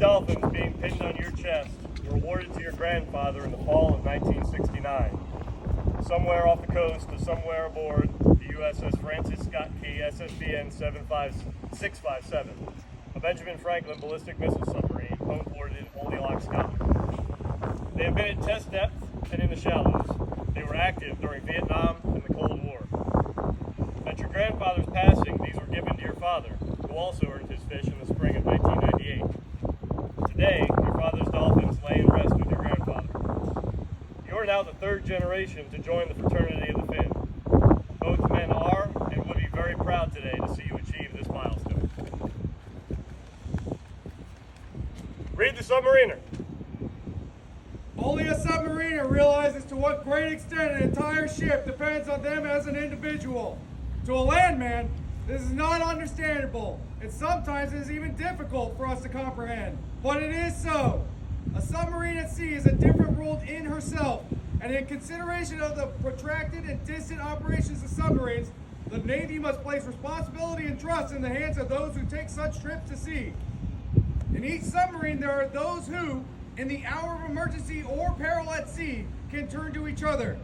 dolphins being pinned on your chest were awarded to your grandfather in the fall of 1969. Somewhere off the coast or somewhere aboard the USS Francis Scott Key SSBN 657, a Benjamin Franklin ballistic missile submarine home-ported in Oldillock, Scotland. They have been at test depth and in the shallows. They were active during Vietnam and the Cold War. At your grandfather's passing, these were given to your father, who also earned his fish in the spring of 1998. Today, your father's dolphins lay in rest with your grandfather. You are now the third generation to join the fraternity of the Phin. Both men are and would be very proud today to see you achieve this milestone. Read the submariner. Only a submariner realizes to what great extent an entire ship depends on them as an individual. To a landman, this is not understandable, and sometimes it is even difficult for us to comprehend. But it is so. A submarine at sea is a different world in herself, and in consideration of the protracted and distant operations of submarines, the Navy must place responsibility and trust in the hands of those who take such trips to sea. In each submarine, there are those who, in the hour of emergency or peril at sea, can turn to each other.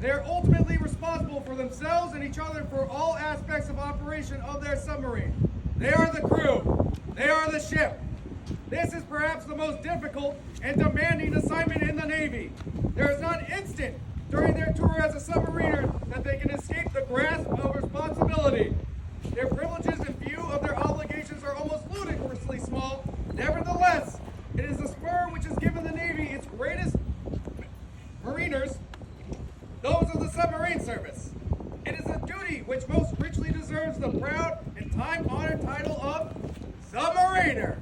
They are ultimately responsible for themselves and each other for all aspects of operation of their submarine. They are the crew. They are the ship. This is perhaps the most difficult and demanding assignment in the Navy. There is not an instant during their tour as a submariner that they can escape the grasp of responsibility. Their privileges in view of their obligations are almost ludicrously small. Nevertheless, it is the spur which has given the Navy its greatest mariners, those of the submarine service. It is a duty which most richly deserves the proud and time-honored title of submariner.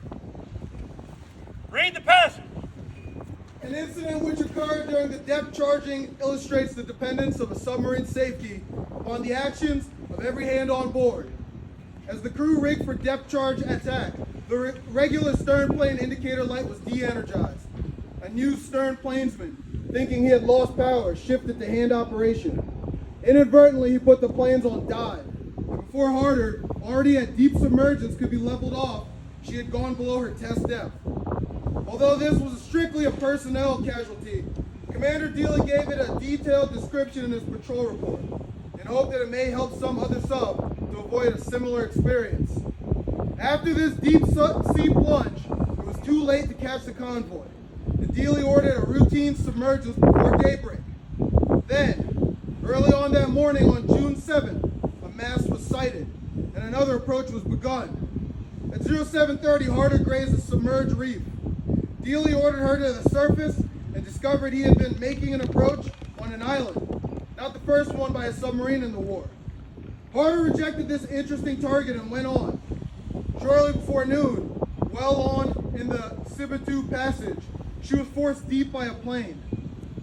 Read the passage. An incident which occurred during the depth charging illustrates the dependence of a submarine's safety upon the actions of every hand on board. As the crew rigged for depth charge attack, the regular stern plane indicator light was de-energized. A new stern planesman, thinking he had lost power, shifted to hand operation. Inadvertently, he put the planes on dive. And before Harder, already at deep submergence, could be leveled off, she had gone below her test depth. Although this was strictly a personnel casualty, Commander Dealey gave it a detailed description in his patrol report, in hope that it may help some other sub to avoid a similar experience. After this deep sea plunge, it was too late to catch the convoy, and Dealey ordered a routine submergence before daybreak. Then, early on that morning on June 7th, a mast was sighted, and another approach was begun. At 0730, Harder grazed a submerged reef. Dealey ordered her to the surface and discovered he had been making an approach on an island, not the first one by a submarine in the war. Harder rejected this interesting target and went on. Shortly before noon, well on in the Sibatu Passage, she was forced deep by a plane.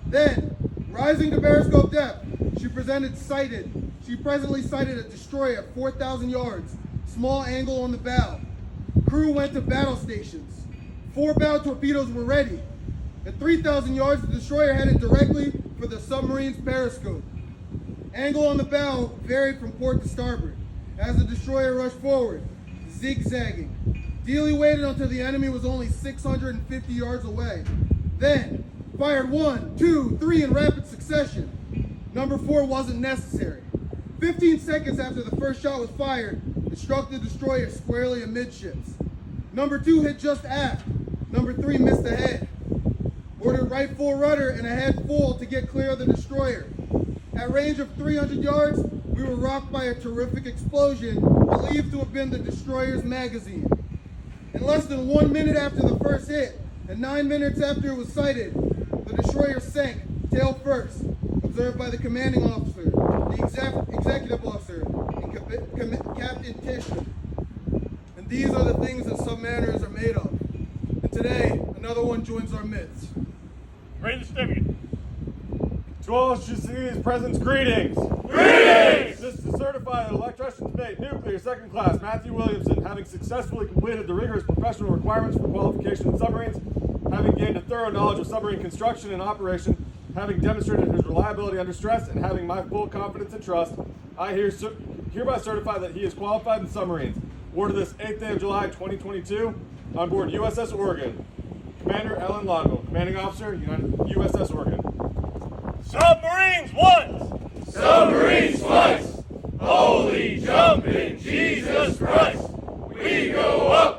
Then, rising to periscope depth, she presently sighted a destroyer at 4,000 yards, small angle on the bow. Crew went to battle stations. 4 bow torpedoes were ready. At 3,000 yards, the destroyer headed directly for the submarine's periscope. Angle on the bow varied from port to starboard as the destroyer rushed forward, zigzagging. Dealey waited until the enemy was only 650 yards away. Then, fired 1, 2, 3 in rapid succession. Number 4 wasn't necessary. 15 seconds after the first shot was fired, it struck the destroyer squarely amidships. Number 2 hit just aft. Number 3 missed ahead. Ordered right full rudder and ahead full to get clear of the destroyer. At range of 300 yards, we were rocked by a terrific explosion, believed to have been the destroyer's magazine. In less than 1 minute after the first hit, and 9 minutes after it was sighted, the destroyer sank, tail first, observed by the commanding officer, the executive officer, and Captain Tishman. And these are the things that submariners are made of. And today, another one joins our midst. Read the certificate. To all HGC's presents, greetings! Greetings! This is to certify that Electricians Mate Nuclear Second Class Matthew Williamson, having successfully completed the rigorous professional requirements for qualification in submarines, having gained a thorough knowledge of submarine construction and operation, having demonstrated his reliability under stress, and having my full confidence and trust, I hereby certify that he is qualified in submarines. Awarded this 8th day of July 2022, On board USS Oregon, Commander Ellen Longo, Commanding Officer, USS Oregon. Submarines once! Submarines twice! Holy jumping Jesus Christ! We go up!